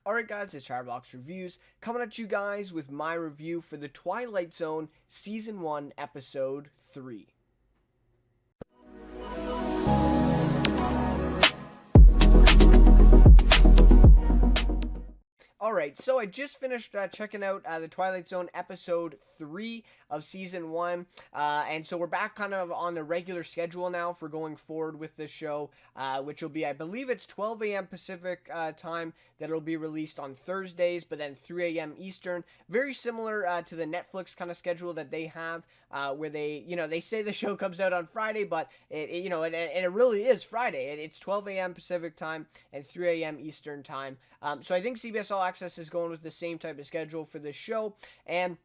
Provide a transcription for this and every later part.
Alright guys, it's Chatterbox Reviews, coming at you guys with my review for the Twilight Zone Season 1, Episode 3. Alright, so I just finished checking out the Twilight Zone Episode 3 of Season 1, and so we're back kind of on the regular schedule now for going forward with this show, which will be, I believe it's 12 a.m. Pacific time that it'll be released on Thursdays, but then 3 a.m. Eastern. Very similar to the Netflix kind of schedule that they have, where they say the show comes out on Friday, but it really is Friday. It's 12 a.m. Pacific time and 3 a.m. Eastern time. So I think CBS All Access is going with the same type of schedule for this show, and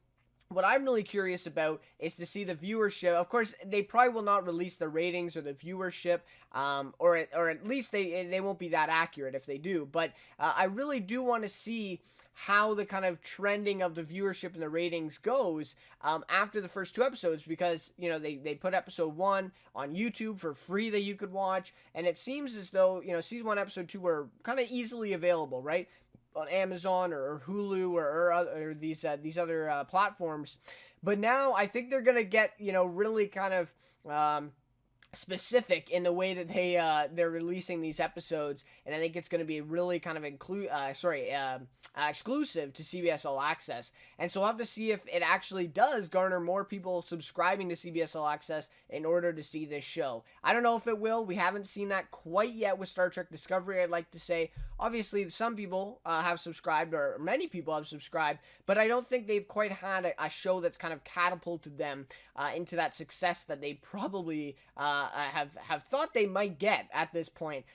what I'm really curious about is to see the viewership. Of course, they probably will not release the ratings or the viewership, or at least they won't be that accurate if they do. But I really do want to see how the kind of trending of the viewership and the ratings goes after the first two episodes, because they put episode 1 on YouTube for free that you could watch, and it seems as though season 1 episode 2 were kind of easily available, right, on Amazon or Hulu or these other platforms. But now I think they're gonna get really kind of specific in the way that they're releasing these episodes, and I think it's going to be really kind of exclusive to CBS All Access. And so we'll have to see if it actually does garner more people subscribing to CBS All Access in order to see this show. I don't know if it will. We haven't seen that quite yet with Star Trek Discovery, I'd like to say. Obviously, some people have subscribed, or many people have subscribed, but I don't think they've quite had a show that's kind of catapulted them into that success that they probably have thought they might get at this point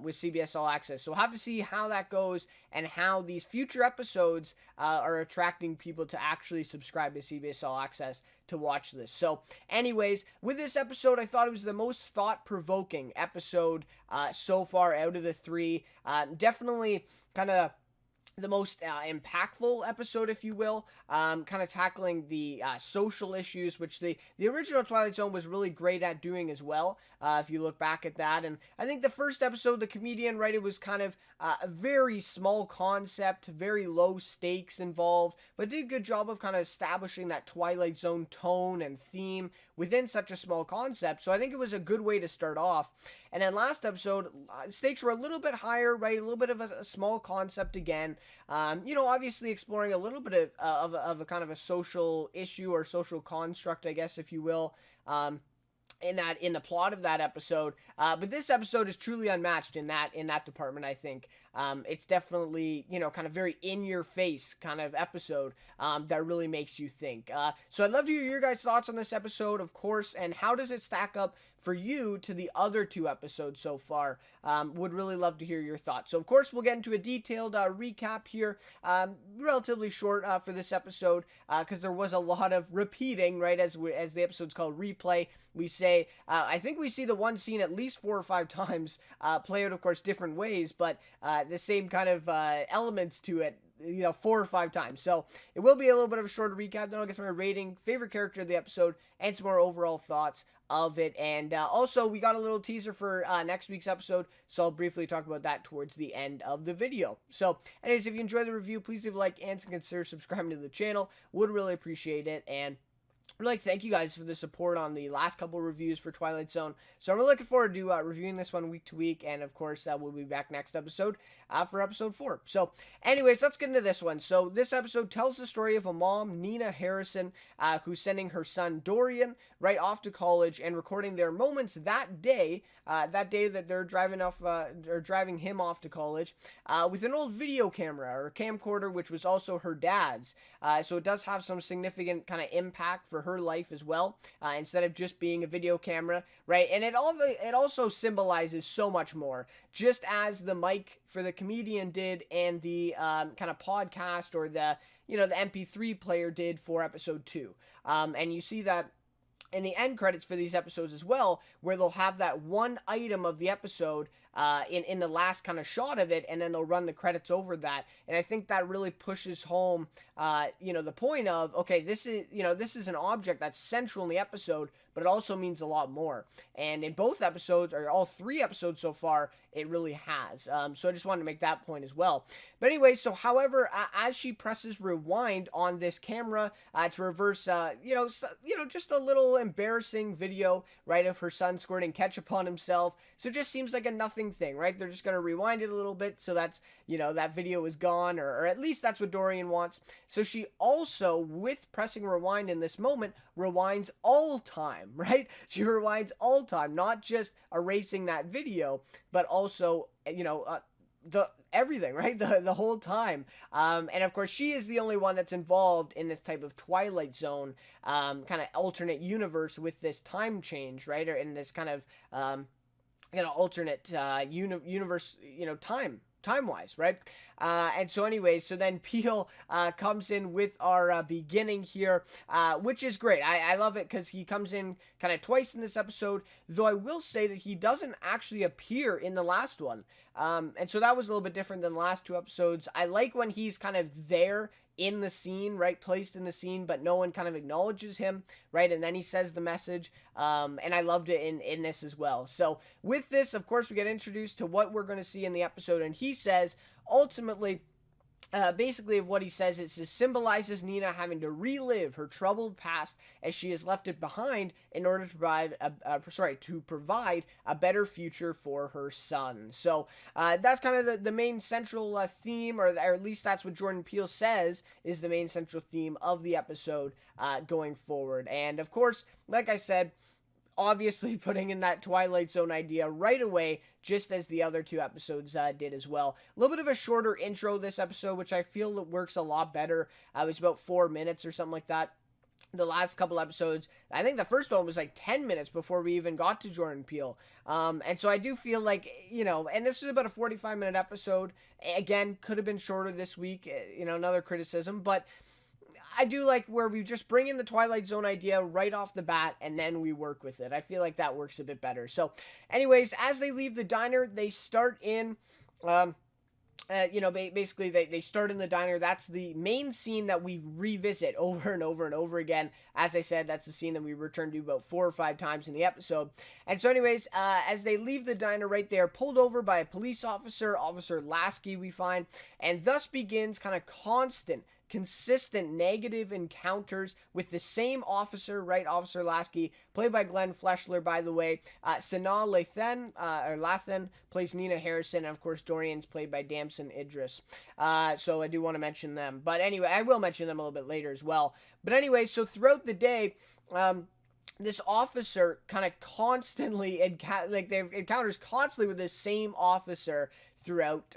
with CBS All Access. So we'll have to see how that goes and how these future episodes are attracting people to actually subscribe to CBS All Access to watch this. So anyways, with this episode, I thought it was the most thought-provoking episode so far out of the three. Definitely kind of the most impactful episode, if you will, kind of tackling the social issues, which the original Twilight Zone was really great at doing as well, if you look back at that. And I think the first episode, the comedian, right, it was kind of a very small concept, very low stakes involved, but did a good job of kind of establishing that Twilight Zone tone and theme within such a small concept. So I think it was a good way to start off. And then last episode, stakes were a little bit higher, right? A little bit of a small concept again. Obviously exploring a little bit of a kind of a social issue or social construct, I guess, if you will, in the plot of that episode. But this episode is truly unmatched in that department, I think. It's definitely, kind of very in-your-face kind of episode that really makes you think. So I'd love to hear your guys' thoughts on this episode, of course, and how does it stack up for you to the other two episodes so far. Would really love to hear your thoughts. So, of course, we'll get into a detailed recap here, relatively short for this episode, because there was a lot of repeating, right, as the episode's called Replay. We say, I think we see the one scene at least 4 or 5 times, play out, of course, different ways, but the same kind of elements to it, 4 or 5 times. So it will be a little bit of a shorter recap. Then I'll get to my rating, favorite character of the episode, and some more overall thoughts of it. And also, we got a little teaser for next week's episode, so I'll briefly talk about that towards the end of the video. So anyways, if you enjoyed the review, please leave a like and consider subscribing to the channel. Would really appreciate it. And I'd like to thank you guys for the support on the last couple reviews for Twilight Zone. So I'm really looking forward to reviewing this one week to week, and of course we'll be back next episode for episode 4. So anyways, let's get into this one. So this episode tells the story of a mom, Nina Harrison, who's sending her son Dorian right off to college and recording their moments that day that they're driving him off to college with an old video camera or camcorder, which was also her dad's. So it does have some significant kind of impact for her life as well, instead of just being a video camera, right? And it also symbolizes so much more, just as the mic for the comedian did, and the kind of podcast or the MP3 player did for episode 2. And you see that in the end credits for these episodes as well, where they'll have that one item of the episode in the last kind of shot of it, and then they'll run the credits over that. And I think that really pushes home, the point of, okay, this is an object that's central in the episode, but it also means a lot more. And in both episodes, or all 3 episodes so far, it really has. So I just wanted to make that point as well. But anyway, so however, as she presses rewind on this camera to reverse, just a little embarrassing video, right, of her son squirting ketchup on himself. So it just seems like a nothing thing, right? They're just going to rewind it a little bit so that's, that video is gone, or at least that's what Dorian wants. So she also, with pressing rewind in this moment, rewinds all time, right? She rewinds all time, not just erasing that video, but also, the everything, right? The whole time. And of course, she is the only one that's involved in this type of Twilight Zone, kind of alternate universe with this time change, right? Or in this kind of, alternate universe, time-wise, right? And so anyways, so then Peele comes in with our beginning here, which is great. I love it because he comes in kind of twice in this episode, though I will say that he doesn't actually appear in the last one. And so that was a little bit different than the last 2 episodes. I like when he's kind of there in the scene, right, placed in the scene, but no one kind of acknowledges him, right, and then he says the message, and I loved it in this as well. So with this, of course, we get introduced to what we're going to see in the episode, and he says, ultimately, basically, of what he says, it symbolizes Nina having to relive her troubled past as she has left it behind in order to provide a better future for her son. So that's kind of the main central theme, or at least that's what Jordan Peele says is the main central theme of the episode going forward. And of course, like I said, obviously putting in that Twilight Zone idea right away, just as the other 2 episodes did as well. A little bit of a shorter intro this episode, which I feel that works a lot better. It was about 4 minutes or something like that. The last couple episodes, I think the first one was like 10 minutes before we even got to Jordan Peele. And so I do feel like, and this is about a 45-minute episode. Again, could have been shorter this week, another criticism, but I do like where we just bring in the Twilight Zone idea right off the bat, and then we work with it. I feel like that works a bit better. So, anyways, as they leave the diner, they start in, basically they start in the diner. That's the main scene that we revisit over and over and over again. As I said, that's the scene that we return to about 4 or 5 times in the episode. And so anyways, as they leave the diner, right, they are pulled over by a police officer, Officer Lasky, we find, and thus begins kind of consistent negative encounters with the same officer, right? Officer Lasky, played by Glenn Fleshler, by the way. Sanaa Lathan plays Nina Harrison, and of course Dorian's played by Damson Idris. So I do want to mention them. But anyway, I will mention them a little bit later as well. But anyway, so throughout the day, this officer kind of constantly encounters constantly with this same officer throughout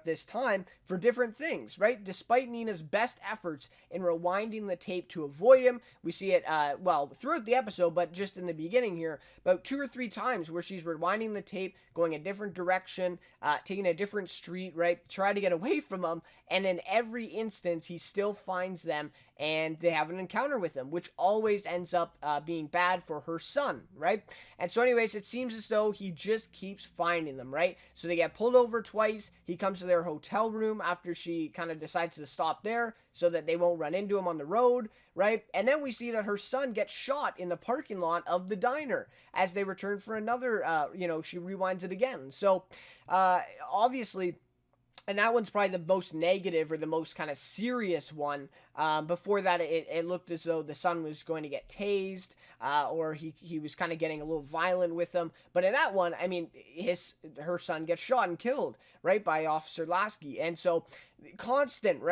this time for different things, right? Despite Nina's best efforts in rewinding the tape to avoid him, we see it throughout the episode, but just in the beginning here, about 2 or 3 times where she's rewinding the tape, going a different direction, taking a different street, right? Try to get away from him, and in every instance, he still finds them, and they have an encounter with him, which always ends up being bad for her son, right? And so anyways, it seems as though he just keeps finding them, right? So they get pulled over twice. He comes to their hotel room after she kind of decides to stop there so that they won't run into him on the road, right? And then we see that her son gets shot in the parking lot of the diner as they return for another, she rewinds it again. So obviously, and that one's probably the most negative or the most kind of serious one. Before that, it looked as though the son was going to get tased, or he was kind of getting a little violent with him. But in that one, I mean, her son gets shot and killed, right, by Officer Lasky. And so constant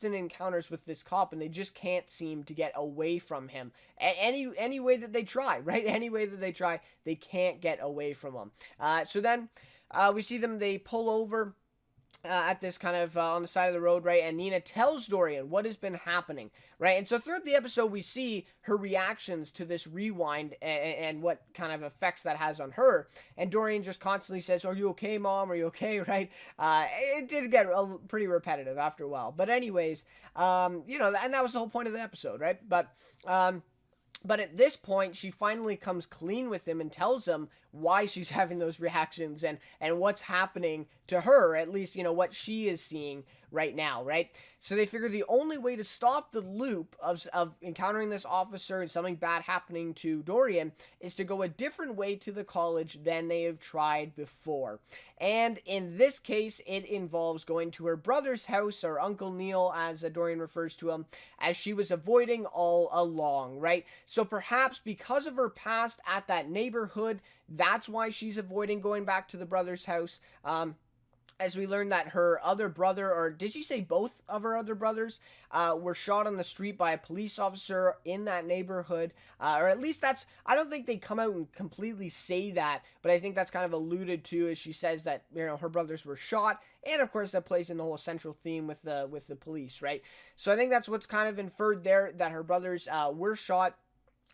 encounters with this cop, and they just can't seem to get away from him. Any way that they try, right? Any way that they try, they can't get away from him. So then we see them, they pull over at this kind of on the side of the road, right? And Nina tells Dorian what has been happening, right? And so throughout the episode, we see her reactions to this rewind and what kind of effects that has on her. And Dorian just constantly says, "Are you okay, Mom? Are you okay?" Right? It did get pretty repetitive after a while. But anyways, and that was the whole point of the episode, right? But at this point, she finally comes clean with him and tells him why she's having those reactions and what's happening to her, at least, what she is seeing right now, right? So they figure the only way to stop the loop of encountering this officer and something bad happening to Dorian is to go a different way to the college than they have tried before. And in this case, it involves going to her brother's house, or Uncle Neil, as Dorian refers to him, as she was avoiding all along, right? So perhaps because of her past at that neighborhood, that's why she's avoiding going back to the brother's house. As we learned that her other brother, or did she say both of her other brothers, were shot on the street by a police officer in that neighborhood, or at least I don't think they come out and completely say that, but I think that's kind of alluded to as she says that, her brothers were shot, and of course that plays in the whole central theme with the police, right? So I think that's what's kind of inferred there, that her brothers were shot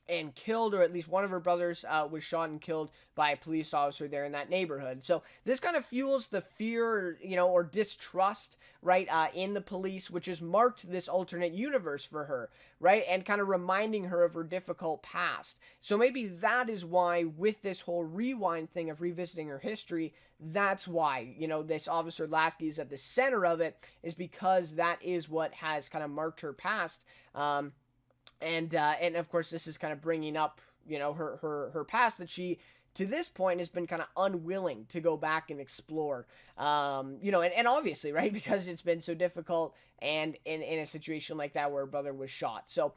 and killed, or at least one of her brothers was shot and killed by a police officer there in that neighborhood. So this kind of fuels the fear, or distrust, right, in the police, which has marked this alternate universe for her, right, and kind of reminding her of her difficult past. So maybe that is why, with this whole rewind thing of revisiting her history, that's why, this Officer Lasky is at the center of it, is because that is what has kind of marked her past. And of course, this is kind of bringing up, her past that she, to this point, has been kind of unwilling to go back and explore, and obviously, right, because it's been so difficult, and in a situation like that where her brother was shot. So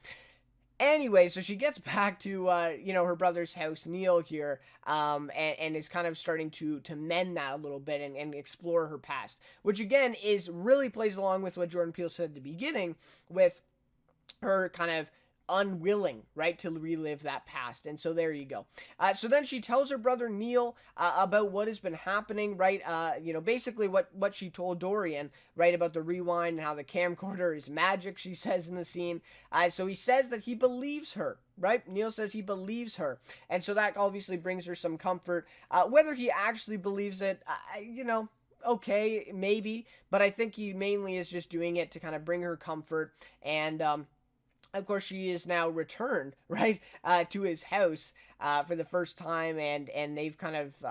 anyway, so she gets back to, her brother's house, Neil, here, and is kind of starting to mend that a little bit and explore her past, which again really plays along with what Jordan Peele said at the beginning, with her kind of unwilling, right, to relive that past. And so there you go. So then she tells her brother Neil about what has been happening, right, basically what she told Dorian, right, about the rewind and how the camcorder is magic, she says in the scene. So he says that he believes her, right? Neil says he believes her, and so that obviously brings her some comfort. Whether he actually believes it, okay, maybe, but I think he mainly is just doing it to kind of bring her comfort. And of course, she is now returned, right, to his house for the first time, and they've kind of,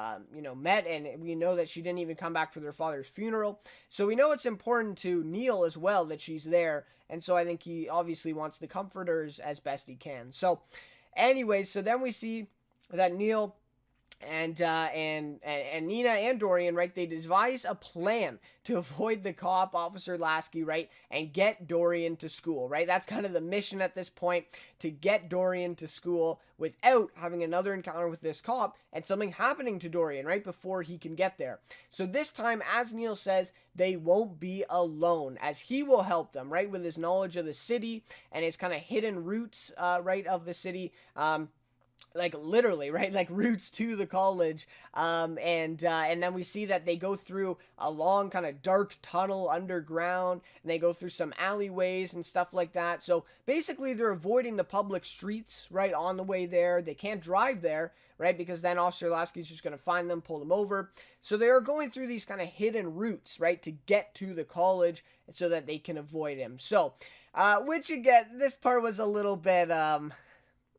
met, and we know that she didn't even come back for their father's funeral. So we know it's important to Neil as well that she's there, and so I think he obviously wants to comfort her as best he can. So anyways, so then we see that Neil and Nina and Dorian, right, they devise a plan to avoid the cop, Officer Lasky, right, and get Dorian to school, right? That's kind of the mission at this point, to get Dorian to school without having another encounter with this cop and something happening to Dorian, right, before he can get there. So this time, as Neil says, they won't be alone, as he will help them, right, with his knowledge of the city and his kind of hidden roots, right, of the city, like literally, right, like roots to the college, and then we see that they go through a long kind of dark tunnel underground, and they go through some alleyways and stuff like that. So basically they're avoiding the public streets, right, on the way there. They can't drive there, right, because then Officer Lasky's just going to find them, pull them over. So they are going through these kind of hidden routes, right, to get to the college so that they can avoid him. So which again, this part was a little bit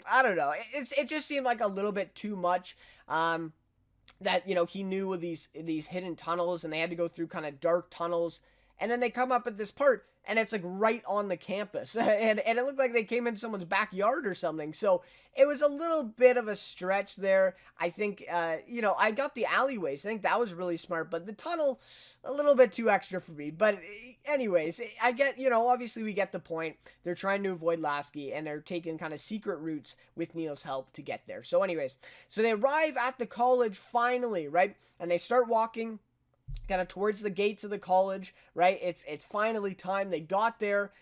I don't know. It just seemed like a little bit too much. That he knew of these hidden tunnels, and they had to go through kind of dark tunnels, and then they come up at this part, and it's like right on the campus, and it looked like they came in someone's backyard or something. So it was a little bit of a stretch there. I think I got the alleyways. I think that was really smart, but the tunnel, a little bit too extra for me. But anyways, I get, obviously we get the point. They're trying to avoid Lasky, and they're taking kind of secret routes with Neil's help to get there. So anyways, so they arrive at the college finally, right? And they start walking kind of towards the gates of the college, right? It's finally time. They got there,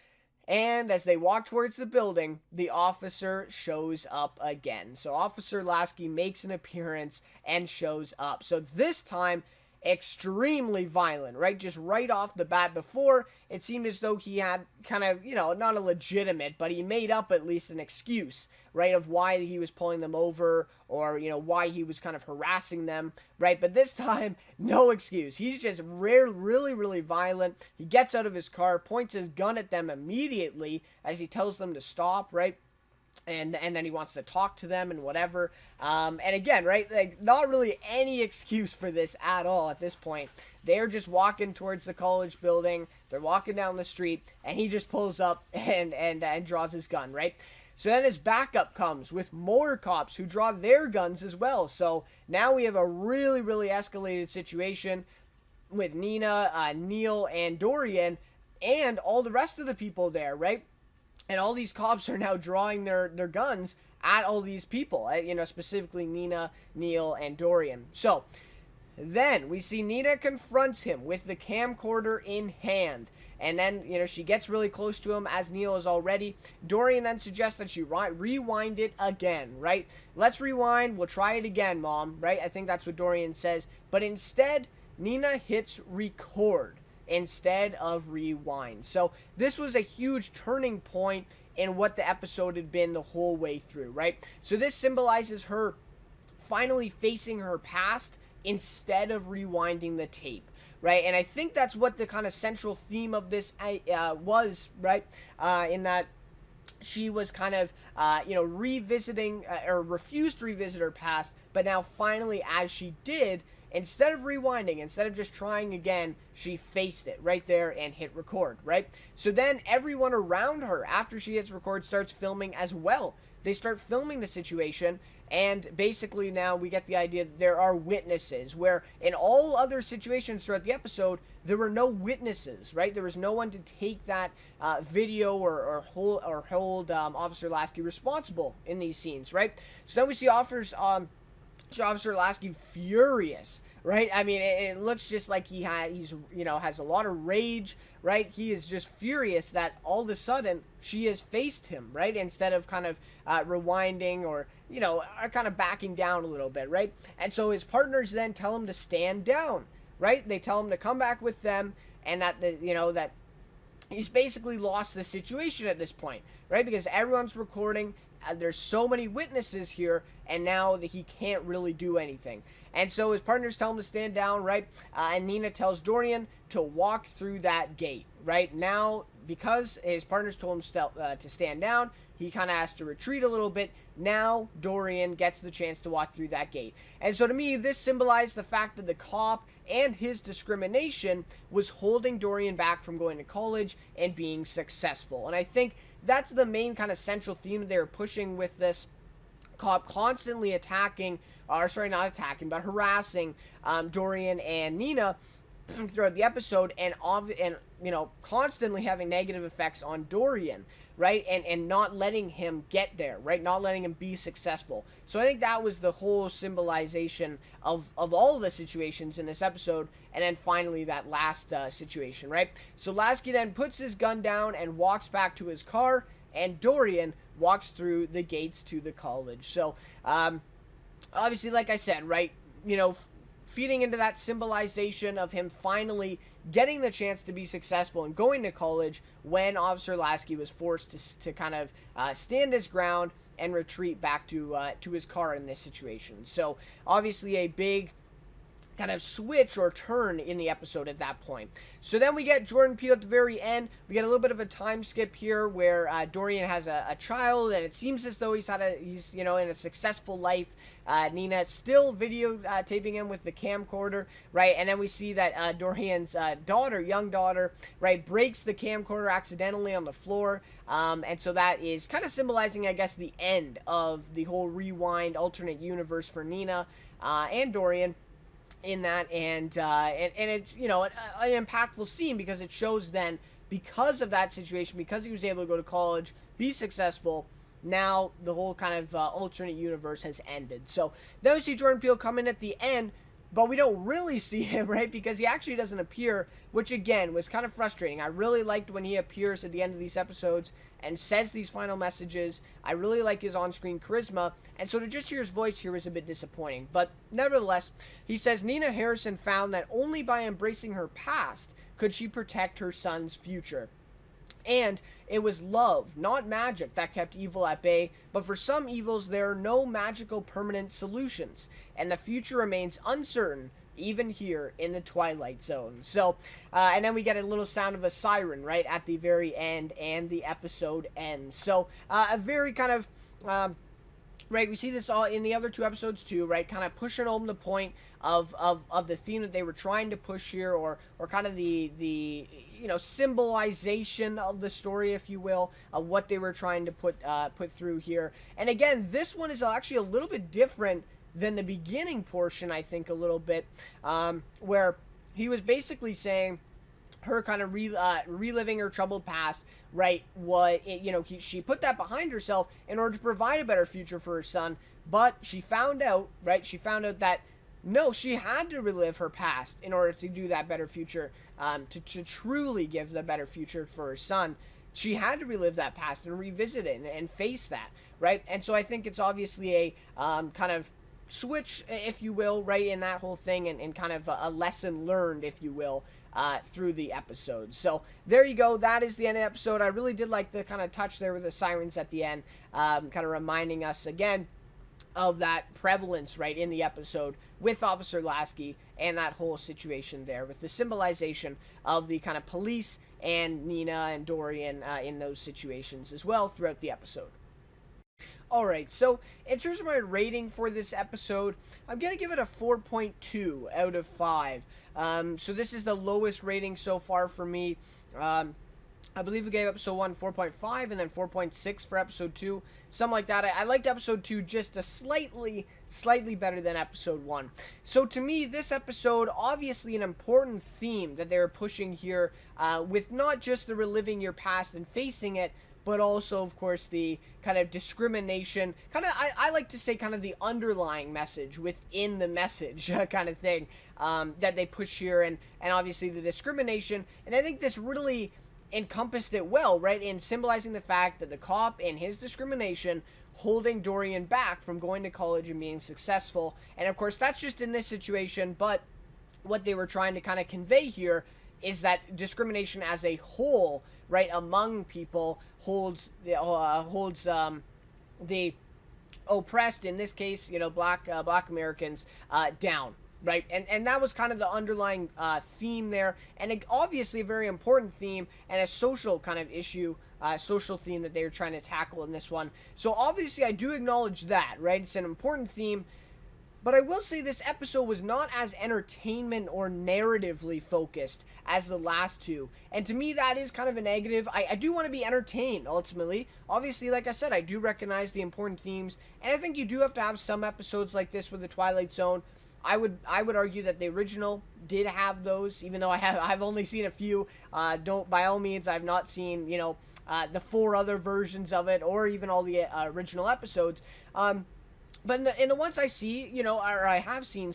and as they walk towards the building, the officer shows up again. So Officer Lasky makes an appearance and shows up. So this time, extremely violent, right? Just right off the bat. Before, it seemed as though he had kind of, not a legitimate, but he made up at least an excuse, right, of why he was pulling them over, or, why he was kind of harassing them, right? But this time, no excuse. He's just really, really violent. He gets out of his car, points his gun at them immediately as he tells them to stop, right? and then he wants to talk to them and whatever. And again, right, like not really any excuse for this at all at this point. They're just walking towards the college building. They're walking down the street, and he just pulls up and draws his gun, right? So then his backup comes with more cops who draw their guns as well. So now we have a really, really escalated situation with Nina, Neil, and Dorian, and all the rest of the people there, right? And all these cops are now drawing their guns at all these people, specifically Nina, Neil, and Dorian. So then we see Nina confronts him with the camcorder in hand. And then, she gets really close to him, as Neil is already. Dorian then suggests that she rewind it again, right? Let's rewind. We'll try it again, Mom, right? I think that's what Dorian says. But instead, Nina hits record instead of rewind. So this was a huge turning point in what the episode had been the whole way through, right? So this symbolizes her finally facing her past instead of rewinding the tape, right? And I think that's what the kind of central theme of this was, right? In that she was kind of, revisiting or refused to revisit her past, but now finally, as she did, instead of rewinding, instead of just trying again, she faced it right there and hit record, right? So then everyone around her, after she hits record, starts filming as well. They start filming the situation, and basically now we get the idea that there are witnesses, where in all other situations throughout the episode, there were no witnesses, right? There was no one to take that video or hold Officer Lasky responsible in these scenes, right? So then we see Officer Lasky furious, right? I mean, it looks just like he's has a lot of rage, right? He is just furious that all of a sudden she has faced him, right? Instead of kind of rewinding or, kind of backing down a little bit, right? And so his partners then tell him to stand down, right? They tell him to come back with them, and that, that he's basically lost the situation at this point, right? Because everyone's recording. There's so many witnesses here, and now that he can't really do anything. And so his partners tell him to stand down, right? And Nina tells Dorian to walk through that gate, right? Now, because his partners told him to stand down, he kind of has to retreat a little bit. Now, Dorian gets the chance to walk through that gate. And so to me, this symbolized the fact that the cop and his discrimination was holding Dorian back from going to college and being successful. And I think that's the main kind of central theme that they were pushing with this cop constantly harassing Dorian and Nina throughout the episode, and constantly having negative effects on Dorian, right? And not letting him get there, right? Not letting him be successful. So I think that was the whole symbolization of all the situations in this episode, and then finally that last situation, right? So Lasky then puts his gun down and walks back to his car, and Dorian walks through the gates to the college. So obviously, like I said, right, feeding into that symbolization of him finally getting the chance to be successful and going to college when Officer Lasky was forced to kind of stand his ground and retreat back to his car in this situation. So obviously a big kind of switch or turn in the episode at that point. So then we get Jordan Peele at the very end. We get a little bit of a time skip here where Dorian has a child, and it seems as though he's in a successful life. Nina still videotaping him with the camcorder, right? And then we see that Dorian's young daughter, right, breaks the camcorder accidentally on the floor. And so that is kind of symbolizing, I guess, the end of the whole rewind alternate universe for Nina and Dorian in that, and it's an impactful scene because it shows then, because of that situation, because he was able to go to college, be successful, now the whole kind of alternate universe has ended. So then we see Jordan Peele come in at the end, but we don't really see him, right? Because he actually doesn't appear, which again was kind of frustrating. I really liked when he appears at the end of these episodes and says these final messages. I really like his on-screen charisma, and so to just hear his voice here was a bit disappointing. But nevertheless, he says Nina Harrison found that only by embracing her past could she protect her son's future. And it was love, not magic, that kept evil at bay, but for some evils there are no magical permanent solutions, and the future remains uncertain, even here in the Twilight Zone. So, and then we get a little sound of a siren right at the very end, and the episode ends. So, a very kind of right, we see this all in the other two episodes too, right? Kind of pushing home the point of the theme that they were trying to push here, or kind of the symbolization of the story, if you will, of what they were trying to put through here. And again, this one is actually a little bit different than the beginning portion, I think, a little bit, where he was basically saying her kind of reliving her troubled past, right? She put that behind herself in order to provide a better future for her son, but she found out, right? She found out that no, she had to relive her past in order to do that better future, to truly give the better future for her son. She had to relive that past and revisit it and face that, right? And so I think it's obviously a kind of switch, if you will, right, in that whole thing, and kind of a lesson learned, if you will, through the episode. So there you go. That is the end of the episode. I really did like the kind of touch there with the sirens at the end, kind of reminding us again of that prevalence, right, in the episode with Officer Lasky and that whole situation there with the symbolization of the kind of police and Nina and Dorian in those situations as well throughout the episode. Alright, so in terms of my rating for this episode, I'm going to give it a 4.2 out of 5. So this is the lowest rating so far for me. I believe we gave episode 1 4.5 and then 4.6 for episode 2. Something like that. I liked episode 2 just a slightly better than episode 1. So to me, this episode, obviously an important theme that they're pushing here, with not just the reliving your past and facing it, but also, of course, the kind of discrimination, kind of, I like to say, kind of the underlying message within the message kind of thing, that they push here, and obviously the discrimination. And I think this really encompassed it well, right, in symbolizing the fact that the cop and his discrimination holding Dorian back from going to college and being successful. And of course, that's just in this situation, but what they were trying to kind of convey here is that discrimination as a whole, right, among people holds the oppressed, in this case, black Americans, down. Right, and that was kind of the underlying theme there, and obviously a very important theme and a social kind of issue, social theme that they were trying to tackle in this one. So obviously I do acknowledge that, right? It's an important theme, but I will say this episode was not as entertainment or narratively focused as the last two, and to me that is kind of a negative. I do want to be entertained ultimately. Obviously, like I said, I do recognize the important themes, and I think you do have to have some episodes like this with the Twilight Zone. I would argue that the original did have those, even though I've only seen a few. By all means, I've not seen the 4 other versions of it, or even all the original episodes. But in the ones I see, or I have seen,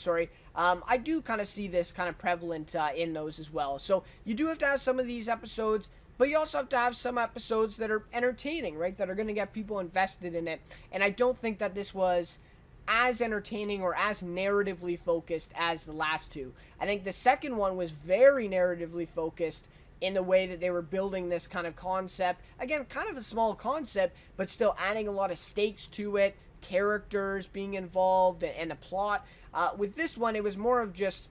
I do kind of see this kind of prevalent in those as well. So you do have to have some of these episodes, but you also have to have some episodes that are entertaining, right? That are going to get people invested in it. And I don't think that this was as entertaining or as narratively focused as the last two. I think the second one was very narratively focused in the way that they were building this kind of concept. Again, kind of a small concept, but still adding a lot of stakes to it, characters being involved, and the plot. With this one, it was more of just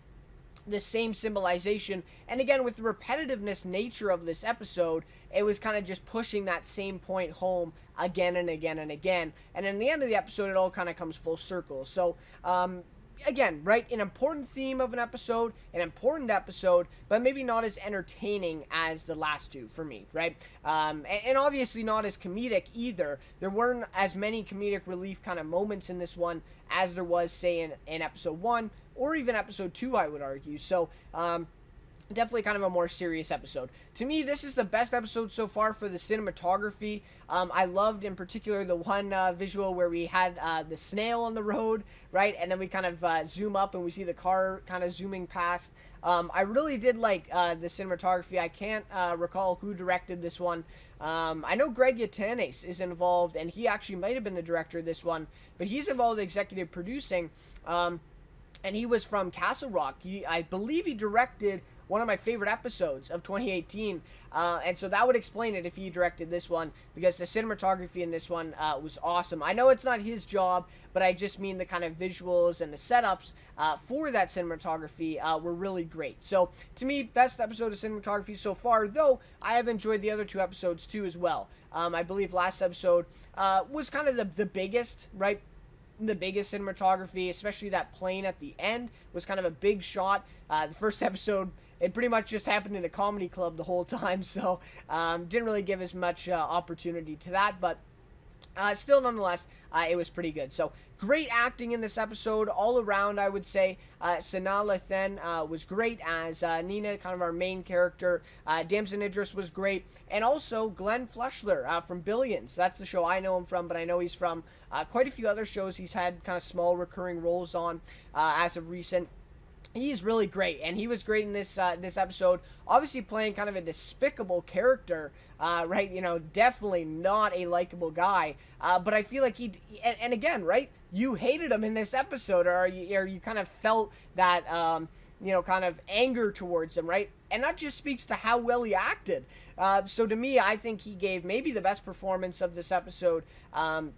the same symbolization, and again, with the repetitiveness nature of this episode, it was kind of just pushing that same point home again and again and again, and in the end of the episode, it all kind of comes full circle. So again, right, an important theme of an episode, an important episode, but maybe not as entertaining as the last two for me, right? And obviously not as comedic either. There weren't as many comedic relief kind of moments in this one as there was, say, in episode 1 or even episode 2, I would argue. So definitely kind of a more serious episode. To me, this is the best episode so far for the cinematography. I loved in particular the one visual where we had the snail on the road, right? And then we kind of zoom up and we see the car kind of zooming past. I really did like the cinematography. I can't recall who directed this one. I know Greg Yaitanes is involved, and he actually might have been the director of this one, but he's involved in executive producing. And he was from Castle Rock. I believe he directed one of my favorite episodes of 2018. And so that would explain it if he directed this one, because the cinematography in this one was awesome. I know it's not his job, but I just mean the kind of visuals and the setups for that cinematography were really great. So to me, best episode of cinematography so far, though I have enjoyed the other two episodes too as well. I believe last episode was kind of the biggest, right? The biggest cinematography, especially that plane at the end, was kind of a big shot. The first episode, it pretty much just happened in a comedy club the whole time, so didn't really give as much opportunity to that, but still, nonetheless, it was pretty good. So, great acting in this episode all around, I would say. Sanaa Lathan was great as Nina, kind of our main character. Damson Idris was great. And also, Glenn Fleshler from Billions. That's the show I know him from, but I know he's from quite a few other shows he's had kind of small recurring roles on as of recent. He's really great, and he was great in this this episode. Obviously playing kind of a despicable character, right? You know, definitely not a likable guy. But I feel like and again, right? You hated him in this episode, or you kind of felt that, you know, kind of anger towards him, right? And that just speaks to how well he acted. So to me, I think he gave maybe the best performance of this episode,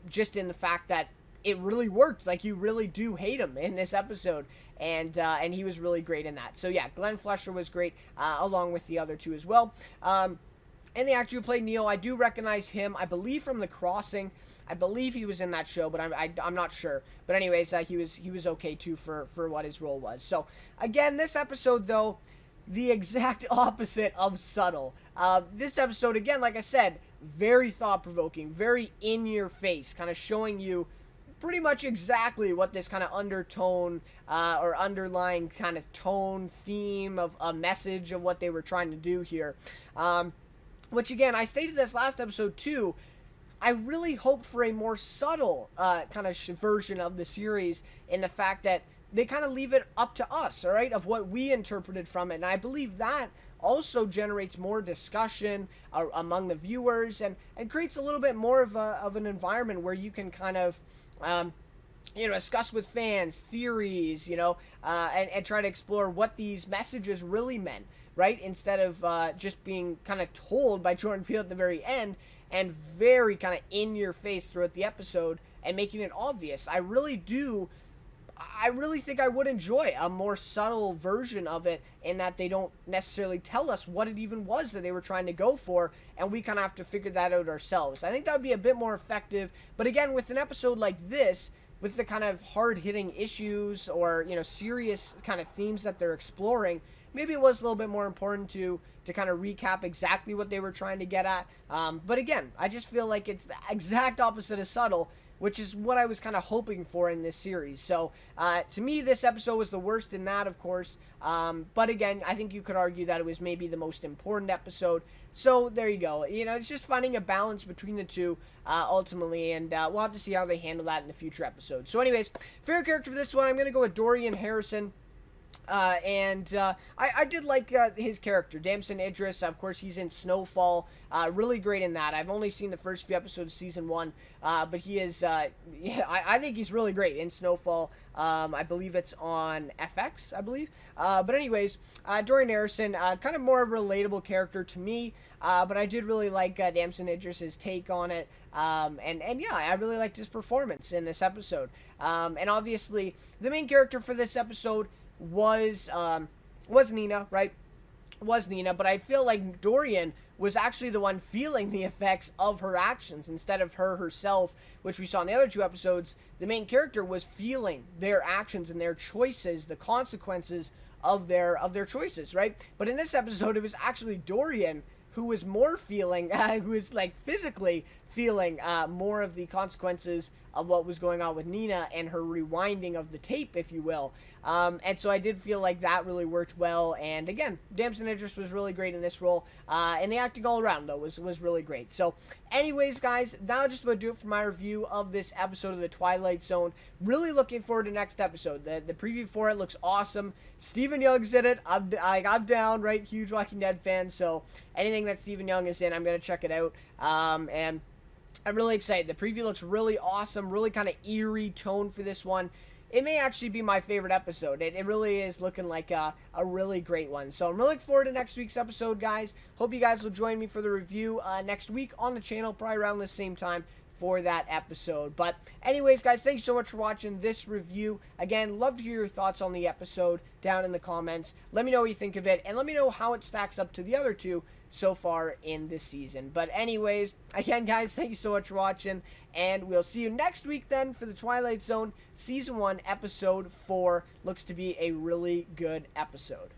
just in the fact that it really worked. Like, you really do hate him in this episode, and he was really great in that. So yeah, Glenn Fleshler was great, along with the other two as well. And the actor who played Neil, I do recognize him, I believe from The Crossing. I believe he was in that show, but I'm not sure. But anyways, he was okay too for what his role was. So again, this episode though, the exact opposite of subtle. This episode, again, like I said, very thought-provoking, very in-your-face, kind of showing you pretty much exactly what this kind of undertone or underlying kind of tone, theme of a message of what they were trying to do here. Which, again, I stated this last episode too, I really hoped for a more subtle kind of version of the series, in the fact that they kind of leave it up to us, all right, of what we interpreted from it. And I believe that also generates more discussion among the viewers, and creates a little bit more of an environment where you can kind of, you know, discuss with fans theories, you know, and try to explore what these messages really meant, right? Instead of just being kind of told by Jordan Peele at the very end, and very kind of in your face throughout the episode, and making it obvious. I really think I would enjoy a more subtle version of it, in that they don't necessarily tell us what it even was that they were trying to go for, and we kind of have to figure that out ourselves. I think that would be a bit more effective, but again, with an episode like this, with the kind of hard-hitting issues or, you know, serious kind of themes that they're exploring, maybe it was a little bit more important to kind of recap exactly what they were trying to get at. But again, I just feel like it's the exact opposite of subtle, which is what I was kind of hoping for in this series. So, to me, this episode was the worst in that, of course. But again, I think you could argue that it was maybe the most important episode. So, there you go. You know, it's just finding a balance between the two, ultimately. And we'll have to see how they handle that in the future episodes. So, anyways, favorite character for this one, I'm going to go with Dorian Harrison. I did like his character, Damson Idris. Of course, he's in Snowfall. Really great in that. I've only seen the first few episodes of season 1, but he is, yeah, I think he's really great in Snowfall. I believe it's on FX, I believe. But anyways, Dorian Harrison, kind of more relatable character to me, but I did really like Damson Idris's take on it. And yeah, I really liked his performance in this episode. And obviously, the main character for this episode was Nina, right? Was Nina, but I feel like Dorian was actually the one feeling the effects of her actions instead of her herself, which we saw in the other two episodes. The main character was feeling their actions and their choices, the consequences of their choices, right? But in this episode, it was actually Dorian who was more feeling, who was like physically feeling more of the consequences of what was going on with Nina and her rewinding of the tape, if you will. And so I did feel like that really worked well. And again, Damson Idris was really great in this role. And the acting all around, though, was really great. So anyways, guys, that'll just about do it for my review of this episode of The Twilight Zone. Really looking forward to next episode. The preview for it looks awesome. Stephen Young's in it. I'm down, right? Huge Walking Dead fan. So anything that Stephen Young is in, I'm going to check it out. And I'm really excited. The preview looks really awesome, really kind of eerie tone for this one. it may actually be my favorite episode. It really is looking like a really great one. So I'm really looking forward to next week's episode, guys. Hope you guys will join me for the review next week on the channel, probably around the same time for that episode. But anyways, guys, thanks so much for watching this review. Again, love to hear your thoughts on the episode down in the comments. Let me know what you think of it, and let me know how it stacks up to the other two so far in this season. But anyways, again, guys, thank you so much for watching, and we'll see you next week then for the Twilight Zone Season 1, Episode 4. Looks to be a really good episode.